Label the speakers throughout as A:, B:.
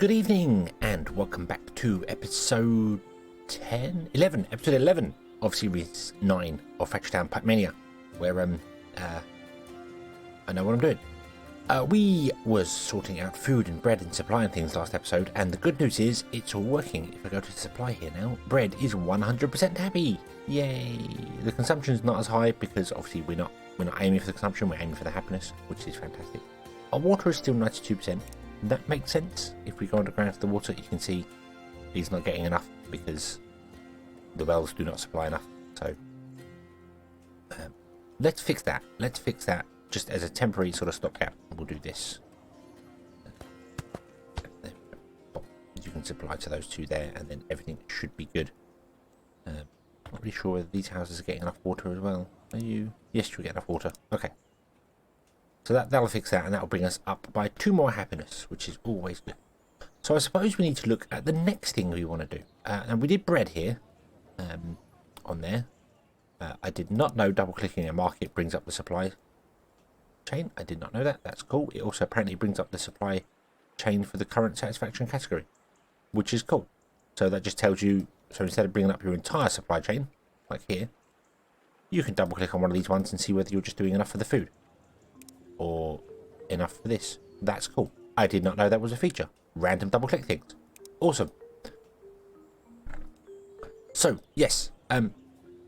A: Good evening and welcome back to episode 11 of series 9 of Factory Town Pipe Mania, where I know what I'm doing. We was sorting out food and bread and supply and things last episode, and the good news is it's all working. If I go to supply here now, bread is 100% happy. Yay! The consumption's not as high because obviously we're not aiming for the consumption, we're aiming for the happiness, which is fantastic. Our water is still 92%. That makes sense. If we go underground to the water, you can see he's not getting enough because the wells do not supply enough. So let's fix that. Let's fix that just as a temporary sort of stopgap. We'll do this. You can supply to those two there, and then everything should be good. Not really sure whether these houses are getting enough water as well. Are you? Yes, you get enough water. Okay. So that'll fix that, and that'll bring us up by 2 more happiness, which is always good. So I suppose we need to look at the next thing we want to do. And we did bread here, on there. I did not know double-clicking a market brings up the supply chain. I did not know that. That's cool. It also apparently brings up the supply chain for the current satisfaction category, which is cool. So that just tells you, so instead of bringing up your entire supply chain, like here, you can double-click on one of these ones and see whether you're just doing enough for the food or enough for this. That's cool. I did not know that was a feature. Random double click things. Awesome. So yes,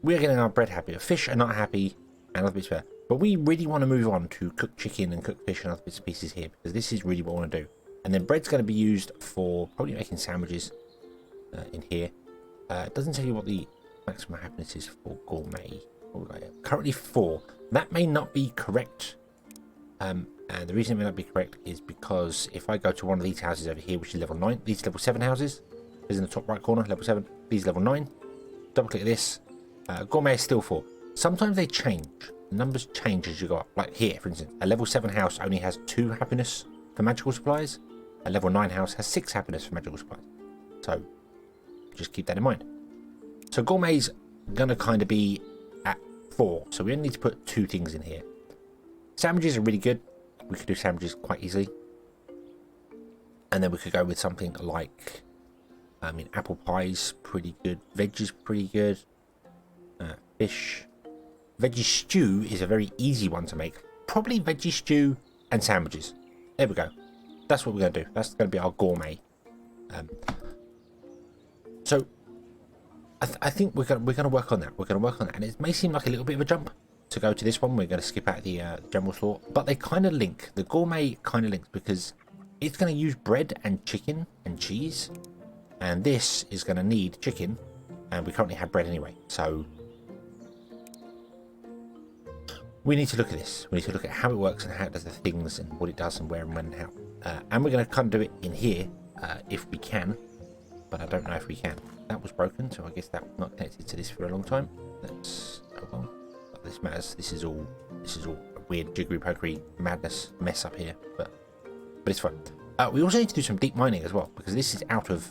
A: we are getting our bread happy. Fish are not happy and other bits fair. But we really want to move on to cooked chicken and cooked fish and other bits and pieces here, because this is really what I want to do. And then bread's going to be used for probably making sandwiches in here. It doesn't tell you what the maximum happiness is for gourmet. Currently 4. That may not be correct. And the reason it may not be correct is because if I go to one of these houses over here, which is level 9, these level 7 houses, is in the top right corner, level 7, these level 9, double click this, gourmet is still 4. Sometimes they change, the numbers change as you go up, like here for instance, a level 7 house only has 2 happiness for magical supplies, a level 9 house has 6 happiness for magical supplies, so just keep that in mind. So gourmet's going to kind of be at 4, so we only need to put 2 things in here. Sandwiches are really good. We could do sandwiches quite easily. And then we could go with something like, apple pie's pretty good. Veg is pretty good. Fish. Veggie stew is a very easy one to make. Probably veggie stew and sandwiches. There we go. That's what we're going to do. That's going to be our gourmet. So, I think we're going to work on that. We're going to work on that. And it may seem like a little bit of a jump to go to this one. We're going to skip out the general store, but they kind of link. The gourmet kind of links because it's going to use bread and chicken and cheese, and this is going to need chicken, and we currently have bread anyway, so we need to look at this. We need to look at how it works and how it does the things and what it does and where and when and how, and we're going to kind of do it in here if we can, but I don't know if we can. That was broken, so I guess that was not connected to this for a long time. Let's go on. This matters. This is all weird jiggery pokery madness mess up here, but it's fine. We also need to do some deep mining as well, because this is out of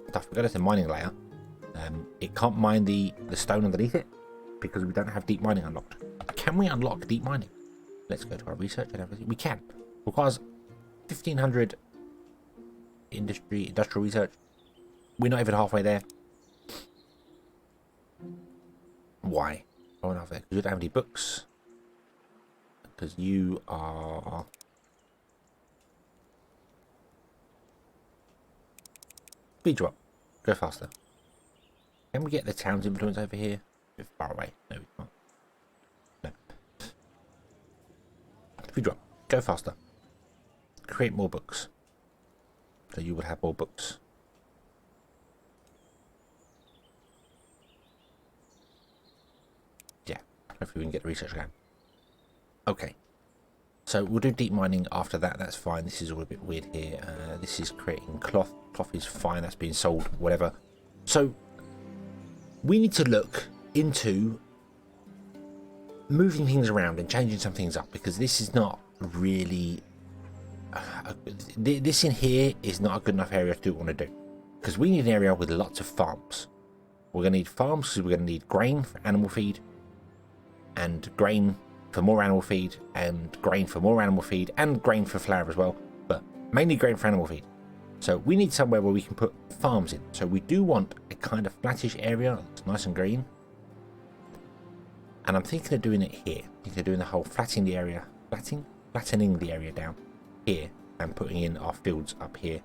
A: stuff. We've got to the mining layer. It can't mine the stone underneath it because we don't have deep mining unlocked. Can we unlock deep mining? Let's go to our research and everything. We can. Requires 1500 industrial research. We're not even halfway there. Why? Enough there because you don't have any books, because you are speed drop. Go faster. Can we get the town's influence over here? A bit far away. No, we can't. No. Speed drop. Go faster. Create more books, so you will have more books. Hopefully we can get the research going. Okay. So we'll do deep mining after that. That's fine. This is all a bit weird here. This is creating cloth. Cloth is fine. That's being sold. Whatever. So we need to look into moving things around and changing some things up, because this is not really... this in here is not a good enough area to do what we want to do. Because we need an area with lots of farms. We're going to need farms because we're going to need grain for animal feed, and grain for more animal feed, and grain for more animal feed, and grain for flour as well, but mainly grain for animal feed. So we need somewhere where we can put farms in. So we do want a kind of flattish area. It's nice and green. And I'm thinking of doing it here. I'm thinking of doing the whole flattening the area down here and putting in our fields up here.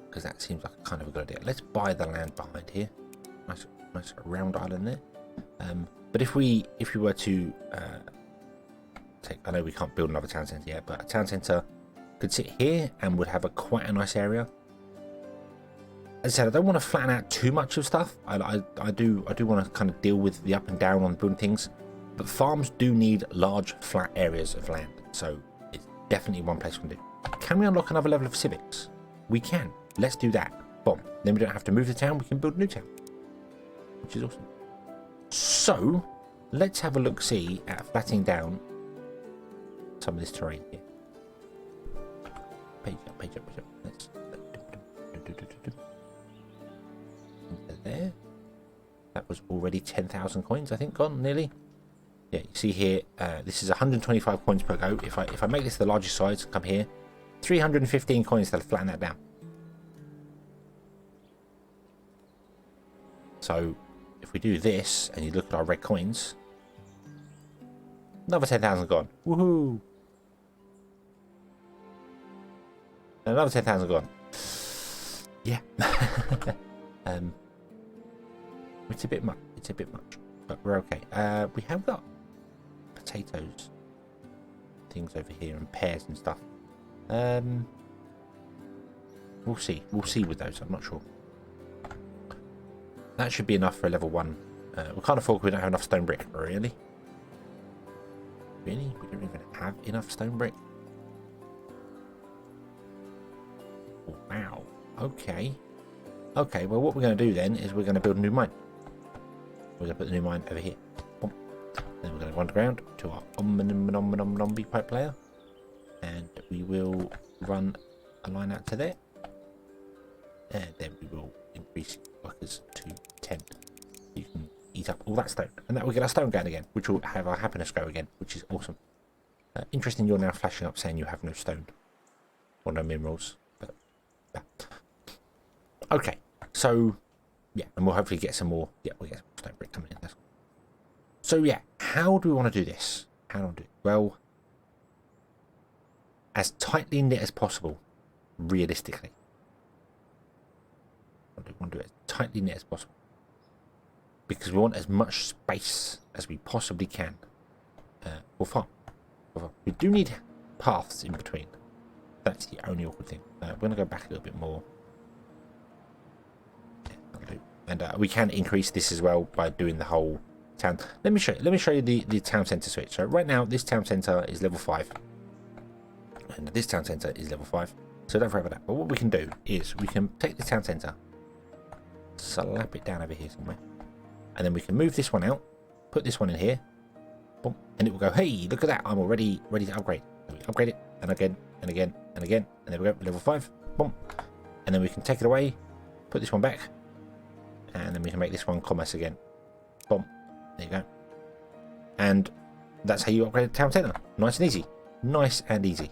A: Because that seems like kind of a good idea. Let's buy the land behind here. Nice round island there. But if we were to I know we can't build another town centre yet, but a town centre could sit here and would have quite a nice area. As I said, I don't want to flatten out too much of stuff. I do want to kind of deal with the up and down on building things, but farms do need large flat areas of land, so it's definitely one place we can do. Can we unlock another level of civics? We can. Let's do that. Boom. Then we don't have to move the town. We can build a new town, which is awesome. So let's have a look see at flattening down some of this terrain here. Page up. Let's there. That was already 10,000 coins, I think, gone nearly. Yeah, you see here, this is 125 coins per go. If I make this the largest size, come here, 315 coins to flatten that down. So if we do this and you look at our red coins, another 10,000 gone. Woohoo! Another 10,000 gone. Yeah. It's a bit much. But we're okay. We have got potatoes, things over here, and pears and stuff. We'll see. We'll see with those. I'm not sure. That should be enough for a level 1. We can't afford. We don't have enough stone brick. Really? Really? We don't even have enough stone brick. Wow. Okay. Okay. Well, what we're going to do then is we're going to build a new mine. We're going to put the new mine over here. Boom. Then we're going to go underground to our Omnipipes player. And we will run a line out to there. And then we will increase workers to 10. You can eat up all that stone. And that will get our stone going again, which will have our happiness go again, which is awesome. Interesting, you're now flashing up saying you have no stone. Or no minerals. But, yeah. Okay, so... yeah, and we'll hopefully get some more. Yeah, we'll get some stone brick coming in. So yeah, how do we want to do this? How do we do it? Well, as tightly knit as possible, realistically. We want to do it as tightly knit as possible. Because we want as much space as we possibly can for farm. We do need paths in between. That's the only awkward thing. We're going to go back a little bit more. And we can increase this as well by doing the whole town. Let me show you the town centre switch. So right now this town centre is level 5. And this town centre is level 5. So don't worry about that. But what we can do is we can take the town centre, slap it down over here somewhere. And then we can move this one out, put this one in here, boom, and it will go, hey, look at that, I'm already ready to upgrade. So we upgrade it, and again, and again, and again, and there we go, level 5, boom. And then we can take it away, put this one back, and then we can make this one commerce again. Boom. There you go. And that's how you upgrade the town centre. Nice and easy. Nice and easy.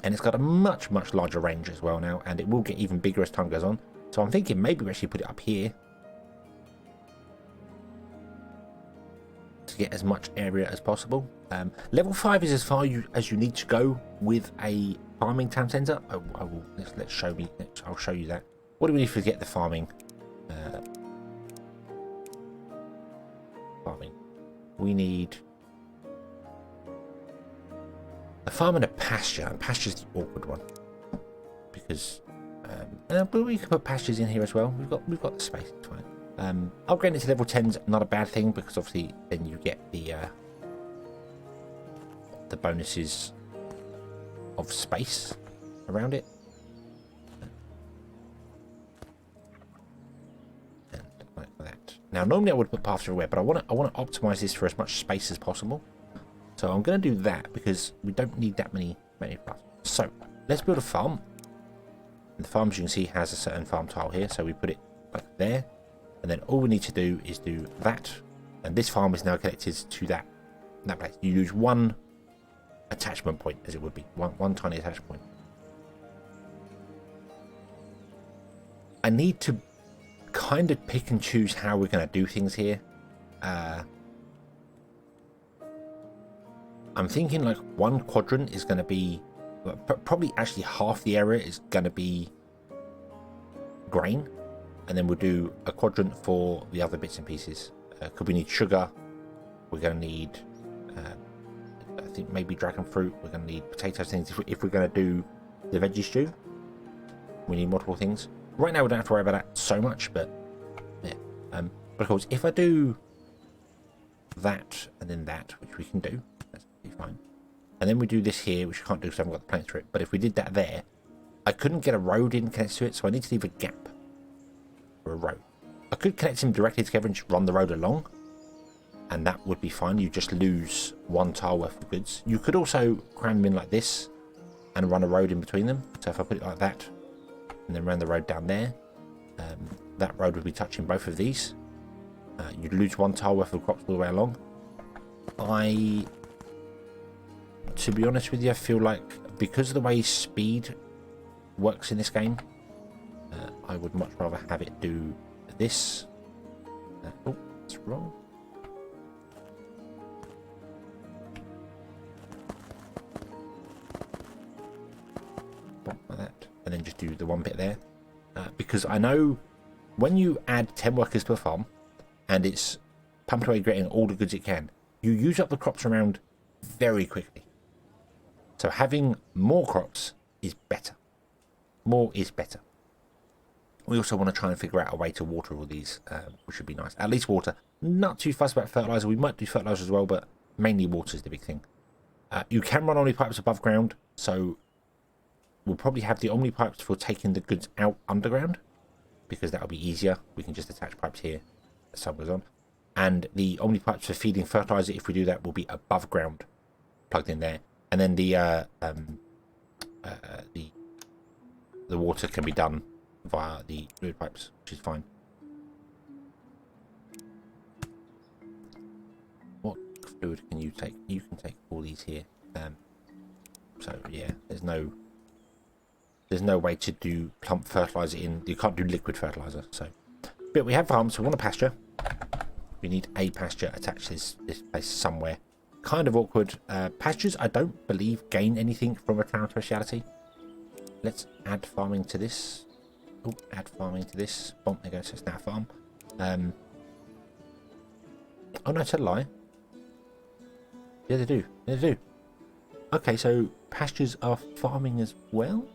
A: And it's got a much, much larger range as well now, and it will get even bigger as time goes on. So I'm thinking maybe we actually put it up here to get as much area as possible. Level 5 is as far as you need to go with a farming town centre. I'll show you that. What do we need to get the farming? We need a farm and a pasture. And pasture's the awkward one because but we can put pastures in here as well. We've got the space. It's fine. Upgrading it to level 10's not a bad thing because obviously then you get the bonuses of space around it. Now, normally I would put paths everywhere, but I want to optimize this for as much space as possible. So I'm going to do that because we don't need that many paths. So let's build a farm. And the farm, as you can see, has a certain farm tile here. So we put it like there, and then all we need to do is do that. And this farm is now connected to that place. You use one attachment point, as it would be. One tiny attachment point. I need to kind of pick and choose how we're going to do things here. I'm thinking like one quadrant is going to be, probably actually half the area is going to be grain, and then we'll do a quadrant for the other bits and pieces. Because we need sugar, we're going to need, I think maybe dragon fruit, we're going to need potato things. If we're going to do the veggie stew, we need multiple things. Right now we don't have to worry about that so much, but yeah. But of course, if I do that and then that, which we can do, that's fine. And then we do this here, which I can't do because I haven't got the planks for it. But if we did that there, I couldn't get a road in connected to it, so I need to leave a gap for a road. I could connect them directly together and just run the road along, and that would be fine. You just lose one tile worth of goods. You could also cram them in like this and run a road in between them. So if I put it like that and then run the road down there, that road would be touching both of these. You'd lose one tile worth of crops all the way along. To be honest with you, I feel like because of the way speed works in this game, I would much rather have it do this. Oh, that's wrong. Like that, and then just do the one bit there. Because I know when you add 10 workers per farm and it's pumped away getting all the goods it can, you use up the crops around very quickly. So having more crops is better. More is better. We also want to try and figure out a way to water all these, which would be nice. At least water. Not too fussed about fertilizer. We might do fertilizer as well, but mainly water is the big thing. You can run Omnipipes above ground, so we'll probably have the Omnipipes for taking the goods out underground, because that'll be easier. We can just attach pipes here as sun goes on. And the Omnipipes for feeding fertilizer, if we do that, will be above ground, plugged in there. And then the water can be done via the fluid pipes, which is fine. What fluid can you take? You can take all these here. So yeah, there's no way to do plump fertilizer in. You can't do liquid fertilizer. So, but we have farms, so we want a pasture. We need a pasture attached to this place somewhere. Kind of awkward. Pastures, I don't believe, gain anything from a town speciality. Let's add farming to this. Oh, add farming to this. Boom, there goes. So it's now a farm. Oh no, it's a lie. Yeah, they do. They do. Okay, so pastures are farming as well?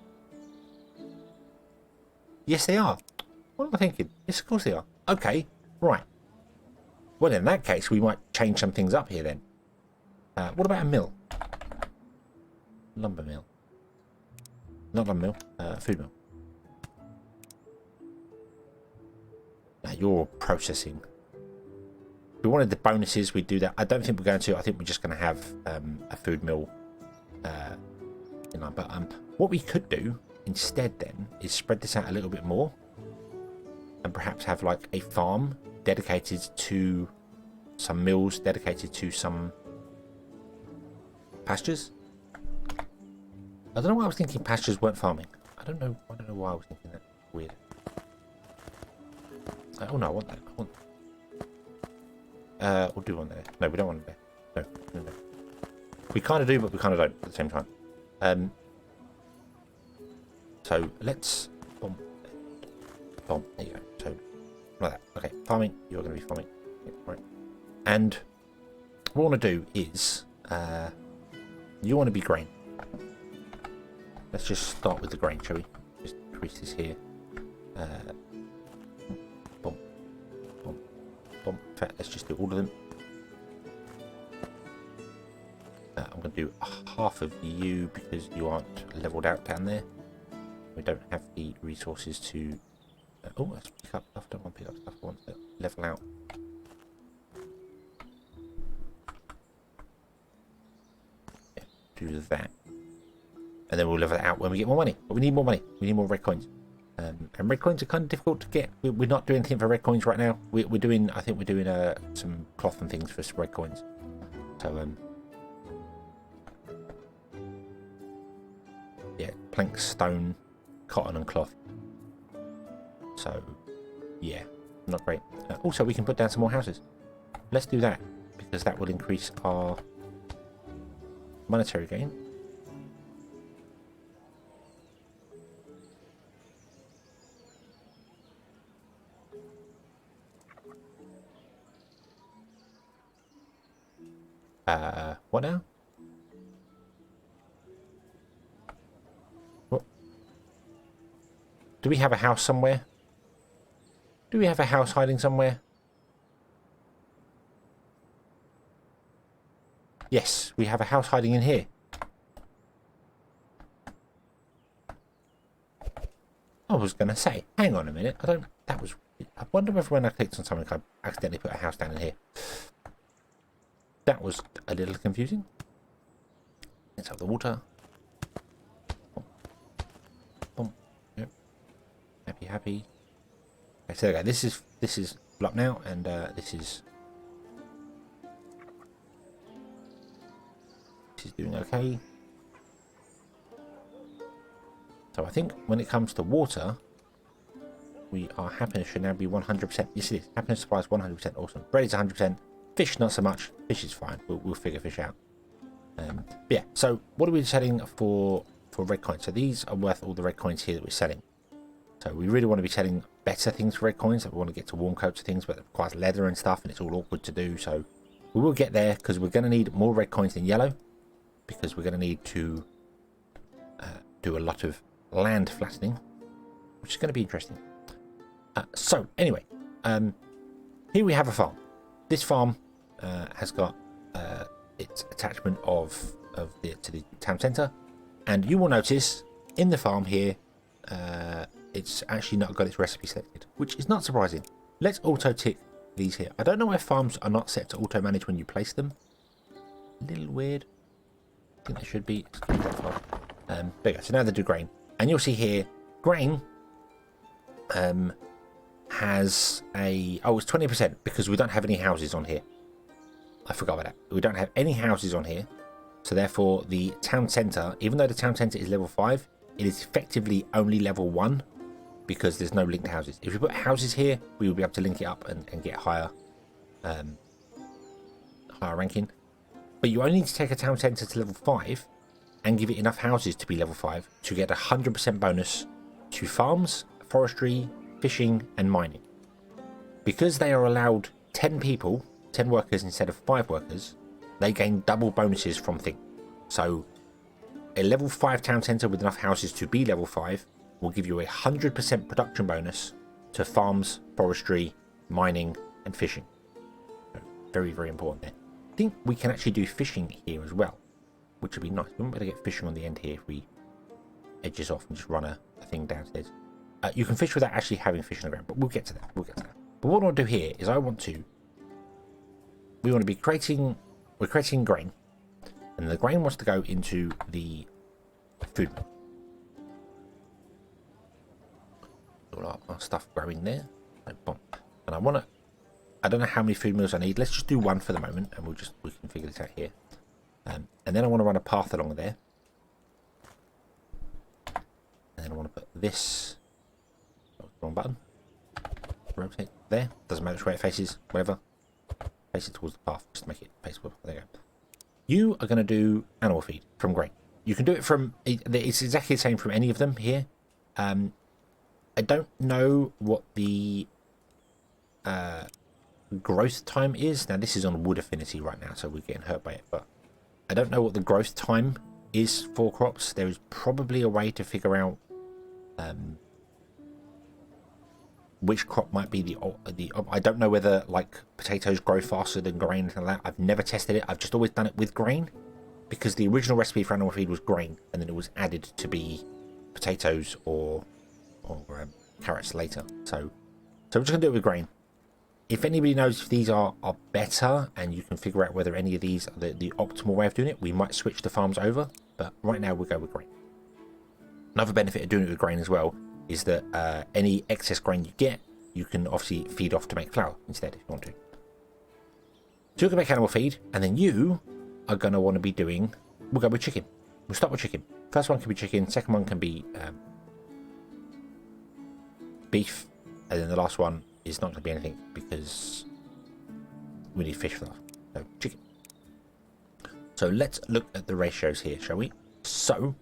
A: Yes, they are. What am I thinking? Yes, of course they are. Okay, right. Well, in that case, we might change some things up here then. What about a mill? Lumber mill. Not lumber mill, food mill. Now you're processing. If we wanted the bonuses, we'd do that. I don't think we're going to. I think we're just going to have a food mill. But what we could do instead then is spread this out a little bit more, and perhaps have like a farm dedicated to some mills, dedicated to some pastures. I don't know why I was thinking pastures weren't farming. I don't know why I was thinking that. Weird. Oh no, I want that. We'll do one there. No, we don't want it there. No. We kind of do, but we kind of don't at the same time. So let's boom. There you go. So like that. Okay, farming. You're going to be farming. Yeah, right. And what I want to do is, you want to be grain. Let's just start with the grain, shall we? Just increase this here. Boom. In fact, let's just do all of them. I'm going to do half of you because you aren't leveled out down there. We don't have the resources to... oh, let's pick up stuff. I don't want to pick up stuff. I want to level out. Yeah, do that. And then we'll level it out when we get more money. But we need more money. We need more red coins. And red coins are kind of difficult to get. We're not doing anything for red coins right now. We're doing... I think we're doing some cloth and things for some red coins. So, yeah, plank, stone, cotton and cloth. So yeah, not great. Also, we can put down some more houses. Let's do that, because that will increase our monetary gain. What now? What? Do we have a house somewhere? Do we have a house hiding somewhere? Yes, we have a house hiding in here. I was going to say, hang on a minute. I wonder if when I clicked on something, I accidentally put a house down in here. That was a little confusing. Let's have the water. Boom. Yep. Happy, happy. Okay, so there we go. This is blocked now, and this is doing okay. So I think when it comes to water, our happiness should now be 100%. Yes, it is. Happiness supply is 100%. Awesome. Bread is 100%. Fish, not so much. Fish is fine. We'll figure fish out. Yeah, so what are we selling for red coins? So these are worth all the red coins here that we're selling. So we really want to be selling better things for red coins. We want to get to warm coats of things, but it requires leather and stuff, and it's all awkward to do. So we will get there, because we're going to need more red coins than yellow, because we're going to need to do a lot of land flattening, which is going to be interesting. So anyway, here we have a farm. This farm has got its attachment to the town centre, and you will notice in the farm here it's actually not got its recipe selected, which is not surprising. Let's auto tick these here. I don't know why farms are not set to auto manage when you place them. A little weird. I think they should be. There you go. So now they do grain, and you'll see here grain has it's 20% because we don't have any houses on here. I forgot about that. We don't have any houses on here, so therefore the town centre, even though the town centre is level 5, it is effectively only level 1 because there's no linked houses. If we put houses here, we will be able to link it up and get higher ranking. But you only need to take a town centre to level 5 and give it enough houses to be level 5 to get a 100% bonus to farms, forestry, fishing and mining. Because they are allowed 10 people, 10 workers instead of 5 workers, they gain double bonuses from things. So a level 5 town centre with enough houses to be level 5 will give you a 100% production bonus to farms, forestry, mining and fishing. So very, very important there. I think we can actually do fishing here as well, which would be nice. We might better get fishing on the end here if we edges off and just run a thing downstairs. You can fish without actually having fish on the ground, but we'll get to that. But what I want to do here is we want to be creating grain, and the grain wants to go into the food mill. All our stuff growing there. And I don't know how many food mills I need. Let's just do one for the moment, and we can figure this out here. And then I want to run a path along there. And then I want to put this. Wrong button. Rotate there. Doesn't matter which way it faces. Whatever. Face it towards the path. Just make it face. There you go. You are going to do animal feed from grain. You can do it from. It's exactly the same from any of them here. I don't know what the growth time is. Now this is on wood affinity right now, so we're getting hurt by it. But I don't know what the growth time is for crops. There is probably a way to figure out which crop might be the. I don't know whether like potatoes grow faster than grain and that. I've never tested it. I've just always done it with grain because the original recipe for animal feed was grain, and then it was added to be potatoes or carrots later. So we're just gonna do it with grain. If anybody knows if these are better and you can figure out whether any of these are the optimal way of doing it, we might switch the farms over. But right now we'll go with grain. Another benefit of doing it with grain as well is that any excess grain you get, you can obviously feed off to make flour instead if you want to. So you can make animal feed, and then you are going to want to be doing, we'll go with chicken. We'll start with chicken. first one can be chicken, second one can be beef, and then the last one is not going to be anything because we need fish for that. So chicken. So let's look at the ratios here, shall we? So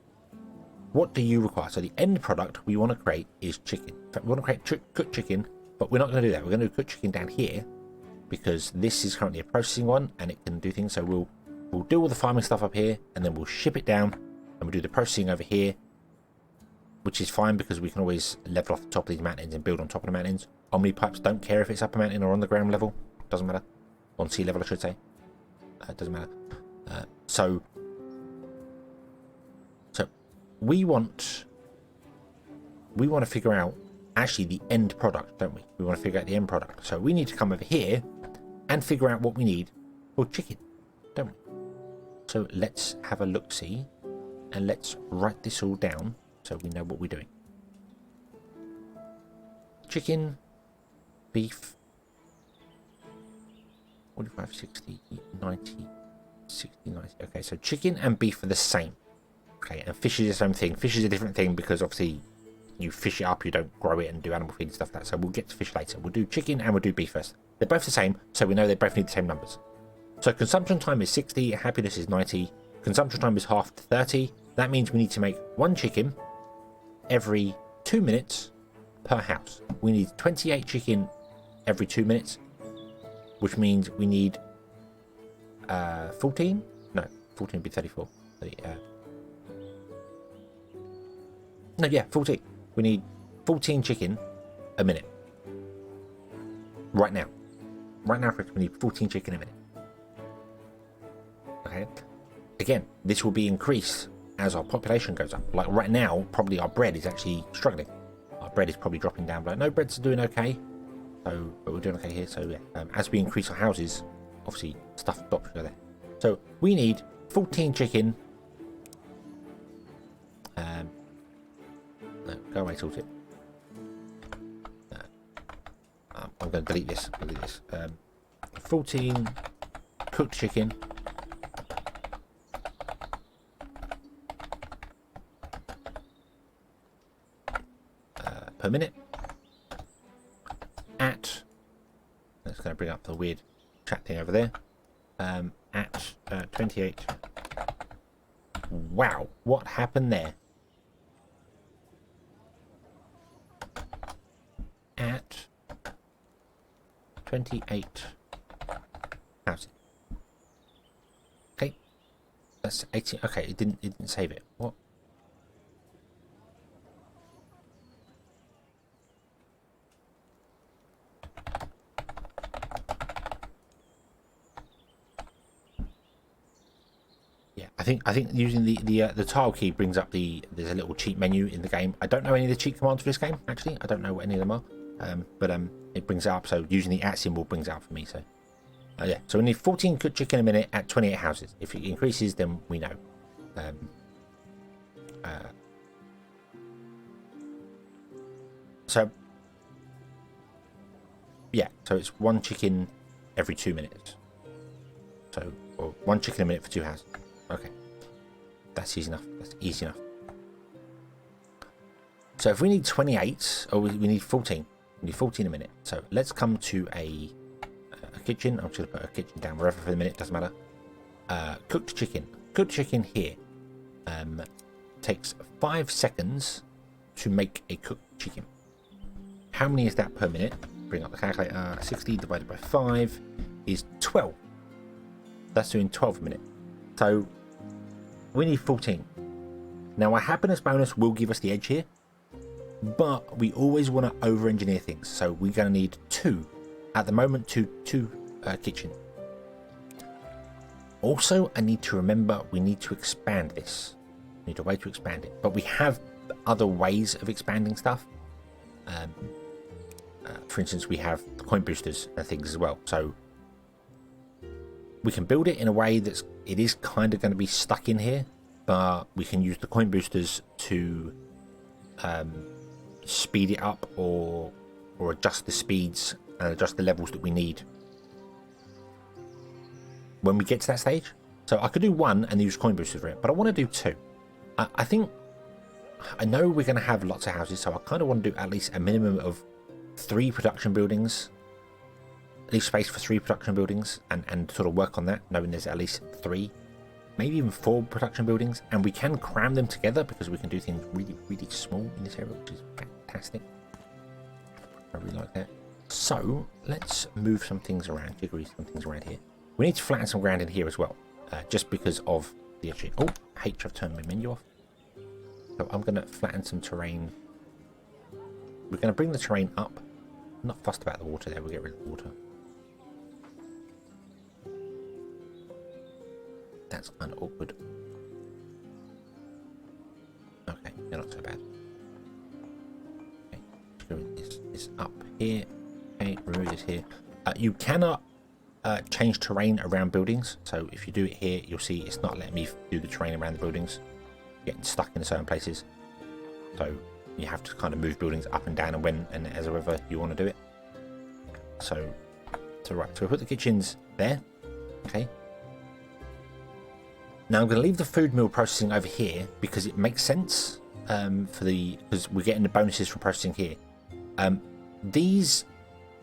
A: what do you require? So the end product we want to create is chicken. In fact, we want to create cooked chicken, but we're not going to do that. We're going to do cooked chicken down here because this is currently a processing one and it can do things. So we'll do all the farming stuff up here and then we'll ship it down and we'll do the processing over here, which is fine because we can always level off the top of these mountains and build on top of the mountains. Omnipipes don't care if it's up a mountain or on the ground level. Doesn't matter. On sea level, I should say. It doesn't matter. So we want to figure out actually the end product, don't we? We want to figure out the end product. So we need to come over here and figure out what we need for chicken, don't we? So let's have a look-see and let's write this all down so we know what we're doing. Chicken, beef, 45, 60, 90, 60, 90. Okay, so chicken and beef are the same. Okay, and fish is the same thing. Fish is a different thing because obviously you fish it up, you don't grow it and do animal feed and stuff like that. So we'll get to fish later. We'll do chicken and we'll do beef first. They're both the same, so we know they both need the same numbers. So consumption time is 60, happiness is 90. Consumption time is half to 30. That means we need to make one chicken every 2 minutes per house. We need 28 chicken every 2 minutes, which means we need 14? No, 14 would be 34. 30, no, yeah, 14. We need 14 chicken a minute. Right now. Right now, we need 14 chicken a minute. Okay. Again, this will be increased as our population goes up. Like right now, probably our bread is actually struggling. Our bread is probably dropping down. But no, bread's doing okay. So, but we're doing okay here. So yeah, as we increase our houses, obviously stuff stops to go there. So we need 14 chicken. No, go away, sort it. I'm going to delete this. 14 cooked chicken. Per minute. At, let's go bring up the weird chat thing over there. At 28. Wow, what happened there? At 28 houses. Okay, that's 18. Okay, it didn't save it. What? I think using the tile key brings up there's a little cheat menu in the game. I don't know any of the cheat commands for this game actually. I don't know what any of them are. But it brings it up. So using the @ symbol brings it up for me. So yeah. So we need 14 cooked chicken a minute at 28 houses. If it increases, then we know. So yeah. So it's one chicken every 2 minutes. So or one chicken a minute for 2 houses. Okay, that's easy enough. That's easy enough. So if we need 28, or we need 14, we need 14 a minute. So let's come to a kitchen. I'm just going to put a kitchen down wherever for the minute, doesn't matter. Cooked chicken. Cooked chicken here takes 5 seconds to make a cooked chicken. How many is that per minute? Bring up the calculator. 60 divided by 5 is 12. That's doing 12 a minute. So we need 14. Now our happiness bonus will give us the edge here, but we always want to over-engineer things. So we're going to need 2. At the moment, two kitchen. Also, I need to remember we need to expand this. We need a way to expand it. But we have other ways of expanding stuff. For instance, we have coin boosters and things as well. So we can build it in a way that's it is kind of going to be stuck in here, but we can use the coin boosters to speed it up or adjust the speeds and adjust the levels that we need when we get to that stage. So I could do 1 and use coin boosters for it, but I want to do 2. I think, I know we're going to have lots of houses, so I kind of want to do at least a minimum of 3 production buildings. Leave space for 3 production buildings and sort of work on that, knowing there's at least 3, maybe even 4 production buildings, and we can cram them together because we can do things really, really small in this area, which is fantastic. I really like that. So let's move some things around, jiggery some things around here. We need to flatten some ground in here as well, just because of the issue. Oh, H, I've turned my menu off. So I'm going to flatten some terrain. We're going to bring the terrain up. I'm not fussed about the water there, we'll get rid of the water. That's kind of awkward. Okay, they're not so bad. Okay, this up here. Okay, remove this here. You cannot change terrain around buildings. So if you do it here, you'll see it's not letting me do the terrain around the buildings. You're getting stuck in certain places. So you have to kind of move buildings up and down and when and as ever you want to do it. So right, so we put the kitchens there. Okay. Now I'm going to leave the food mill processing over here because it makes sense because we're getting the bonuses from processing here.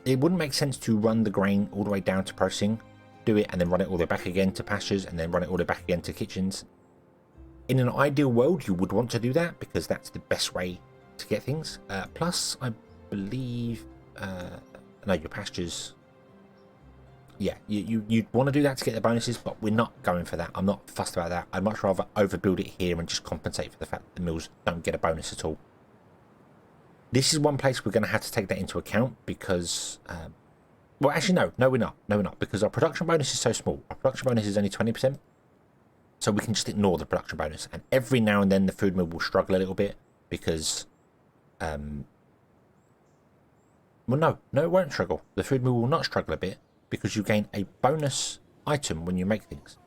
A: It wouldn't make sense to run the grain all the way down to processing, do it and then run it all the way back again to pastures and then run it all the way back again to kitchens. In an ideal world, you would want to do that because that's the best way to get things. Plus, I believe, no, your pastures. Yeah, you'd want to do that to get the bonuses, but we're not going for that. I'm not fussed about that. I'd much rather overbuild it here and just compensate for the fact that the mills don't get a bonus at all. This is one place we're going to have to take that into account because, well, actually, no, we're not. No, we're not, because our production bonus is so small. Our production bonus is only 20%, so we can just ignore the production bonus. And every now and then, the food mill will struggle a little bit because, well, no, it won't struggle. The food mill will not struggle a bit, because you gain a bonus item when you make things.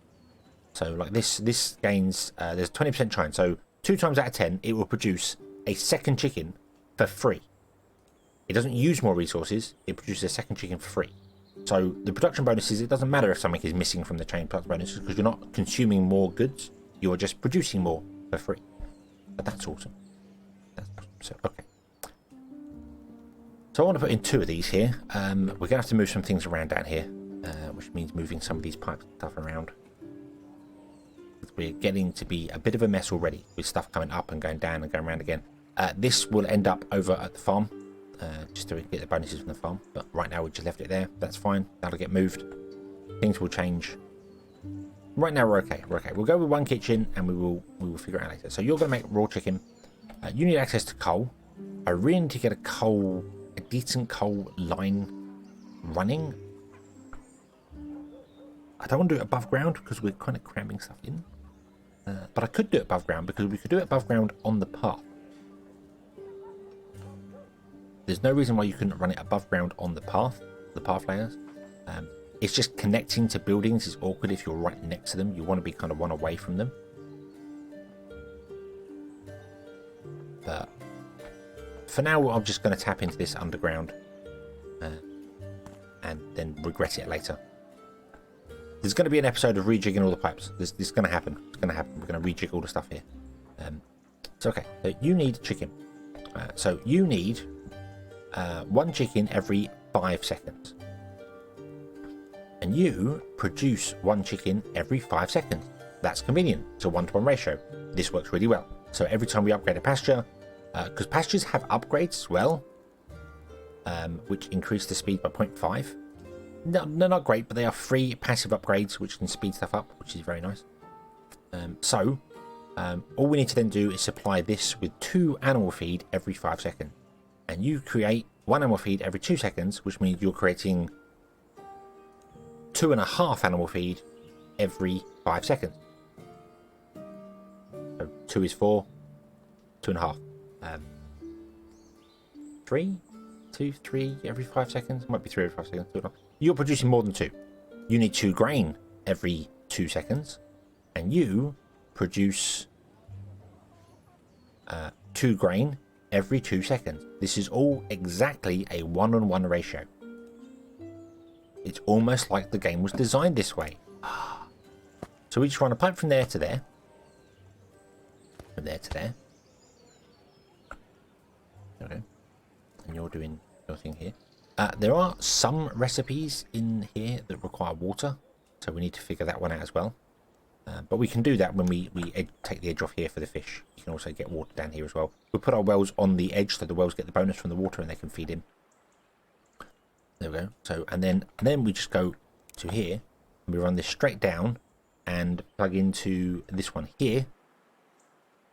A: So like this gains, there's 20% chance. So 2 times out of 10, it will produce a second chicken for free. It doesn't use more resources, it produces a second chicken for free. So the production bonuses, it doesn't matter if something is missing from the chain production bonuses because you're not consuming more goods, you are just producing more for free. But that's awesome. That's awesome. So, okay. So I want to put in 2 of these here. We're going to have to move some things around down here, which means moving some of these pipes and stuff around. We're getting to be a bit of a mess already with stuff coming up and going down and going around again. This will end up over at the farm, just to get the bonuses from the farm. But right now we just left it there. That's fine. That'll get moved. Things will change. Right now we're okay. We're okay. We'll go with 1 kitchen and we will figure it out later. So you're going to make raw chicken. You need access to coal. I really need to get a decent coal line running. I don't want to do it above ground because we're kind of cramming stuff in. But I could do it above ground because we could do it above ground on the path. There's no reason why you couldn't run it above ground on the path layers. It's just connecting to buildings is awkward if you're right next to them. You want to be kind of one away from them. But for now, I'm just going to tap into this underground and then regret it later. There's going to be an episode of rejigging all the pipes. This is going to happen. It's going to happen. We're going to rejig all the stuff here. So, okay. So you need chicken. So you need 1 chicken every 5 seconds. And you produce 1 chicken every 5 seconds. That's convenient. It's a 1-to-1 ratio. This works really well. So every time we upgrade a pasture, because pastures have upgrades as well, which increase the speed by 0.5. No, they're not great, but they are free passive upgrades which can speed stuff up, which is very nice. All we need to then do is supply this with 2 animal feed every 5 seconds. And you create 1 animal feed every 2 seconds, which means you're creating 2.5 animal feed every 5 seconds. So 2 is 4, 2.5. 3, 2, 3 every 5 seconds. Might be 3 every 5 seconds. You're producing more than 2. You need 2 grain every 2 seconds, and you produce 2 grain every 2 seconds. This is all exactly a 1-on-1 ratio. It's almost like the game was designed this way. So we just run a pipe from there to there. from there to there. Okay. And you're doing your thing here. There are some recipes in here that require water, so we need to figure that one out as well. But we can do that when we take the edge off here for the fish. You can also get water down here as well. We'll put our wells on the edge so the wells get the bonus from the water and they can feed in. There we go. So and then we just go to here and we run this straight down and plug into this one here,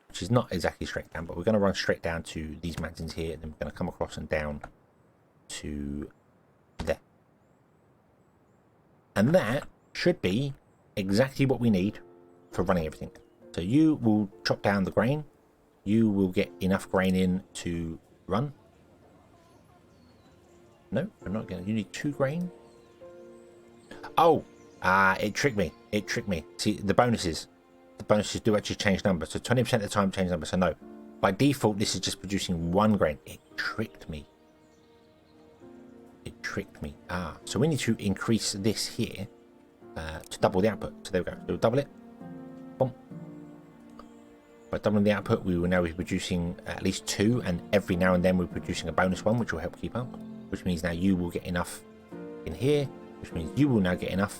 A: which is not exactly straight down, but we're going to run straight down to these mountains here, and then we're going to come across and down to there. And that should be exactly what we need for running everything. So you will chop down the grain. You will get enough grain in to run. No, I'm not going to. You need 2 grain. Oh, it tricked me. It tricked me. See, the bonuses do actually change numbers. So 20% of the time change numbers. So no, by default, this is just producing 1 grain. It tricked me. It tricked me. So we need to increase this here to double the output. So there we go. So we'll double it. Boom. By doubling the output, we will now be producing at least 2, and every now and then we're producing a bonus one, which will help keep up. Which means now you will get enough in here, which means you will now get enough.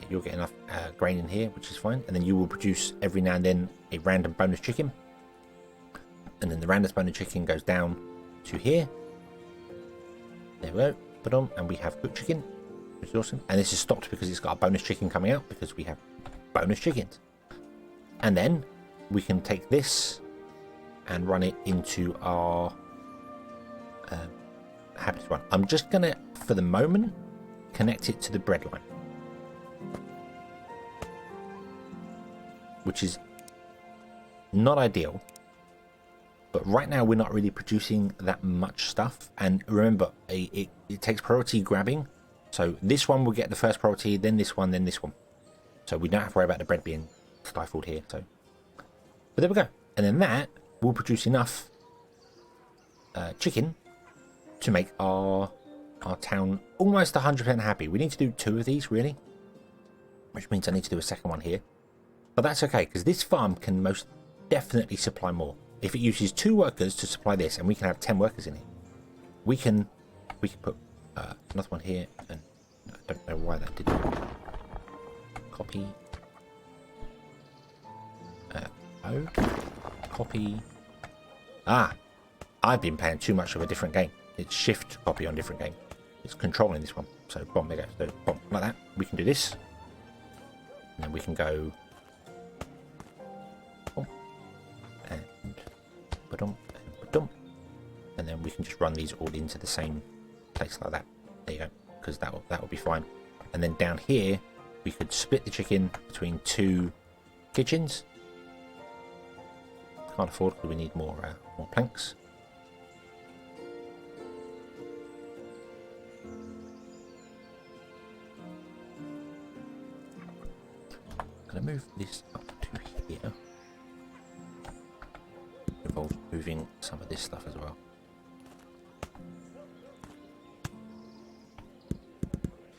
A: You'll get enough grain in here, which is fine. And then you will produce every now and then a random bonus chicken. And then the random bonus chicken goes down to here. There we go. Put on, and we have cooked chicken, which is awesome. And this is stopped because it's got a bonus chicken coming out because we have bonus chickens. And then we can take this and run it into our happiness one. I'm just gonna, for the moment, connect it to the bread line, which is not ideal. But right now we're not really producing that much stuff. And remember, it takes priority grabbing. So this one will get the first priority, then this one, then this one. So we don't have to worry about the bread being stifled here. So, but there we go. And then that will produce enough chicken to make our town almost 100% happy. We need to do 2 of these, really. Which means I need to do a second one here. But that's okay, because this farm can most definitely supply more. If it uses 2 workers to supply this, and we can have 10 workers in it, we can put another one here, and I don't know why that didn't. Copy. Copy. I've been playing too much of a different game. It's shift copy on different game. It's controlling this one. So boom, there goes. So boom, like that. We can do this, and then we can go. Boom, and ba-dum, and ba-dum, and then we can just run these all into the same place like that. There you go, because that will be fine. And then down here, we could split the chicken between 2 kitchens. Can't afford because we need more planks. I'm going to move this up to here. Involves moving some of this stuff as well.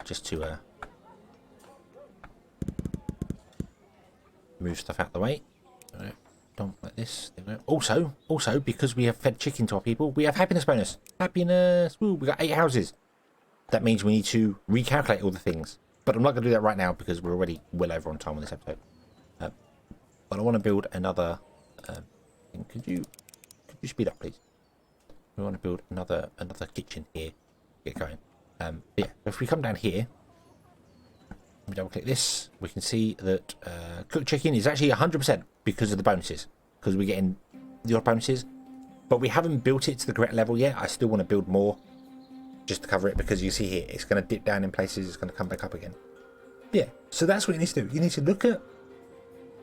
A: Just to move stuff out of the way. Dump like this. There we go. Also, because we have fed chicken to our people, we have happiness bonus. Happiness. Woo, we got 8 houses. That means we need to recalculate all the things. But I'm not going to do that right now because we're already well over on time on this episode. But I want to build another thing. Could you speed up, please? We want to build another kitchen here. Get going. Yeah. If we come down here, we double click this, we can see that cooked chicken is actually 100% because of the bonuses, because we're getting the odd bonuses, but we haven't built it to the correct level yet. I still want to build more just to cover it, because you see here it's going to dip down in places, it's going to come back up again. Yeah, so that's what you need to do. You need to look at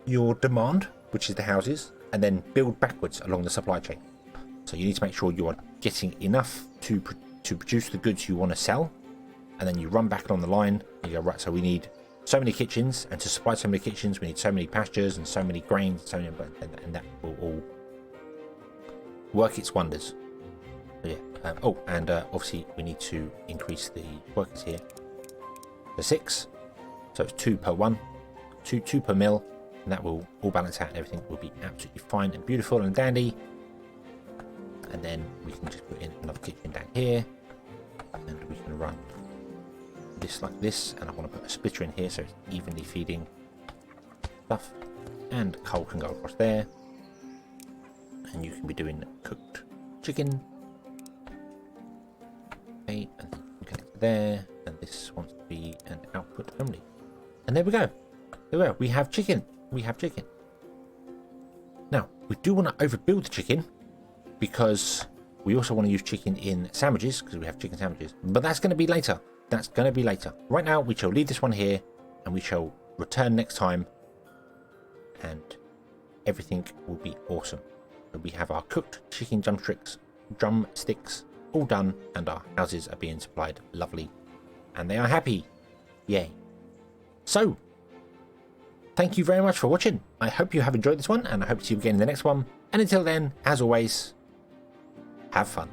A: your demand, which is the houses, and then build backwards along the supply chain. So you need to make sure you are getting enough to produce the goods you want to sell, and then you run back along the line and you go, right, so we need so many kitchens, and to supply so many kitchens we need so many pastures and so many grains, so many, and that will all work its wonders. So yeah. Obviously we need to increase the workers here to 6, so it's 2 per one, 2 per mill, and that will all balance out and everything will be absolutely fine and beautiful and dandy. And then we can just put in another kitchen down here, and we can run this like this, and I want to put a splitter in here so it's evenly feeding stuff, and coal can go across there, and you can be doing cooked chicken. Okay, and then connect there, and this wants to be an output only, and there we go. There we go. We have chicken. We have chicken. Now we do want to overbuild the chicken, because we also want to use chicken in sandwiches, because we have chicken sandwiches. But that's going to be later. That's going to be later. Right now, we shall leave this one here, and we shall return next time, and everything will be awesome. So we have our cooked chicken drumsticks all done, and our houses are being supplied lovely, and they are happy. Yay. So, thank you very much for watching. I hope you have enjoyed this one, and I hope to see you again in the next one. And until then, as always, have fun.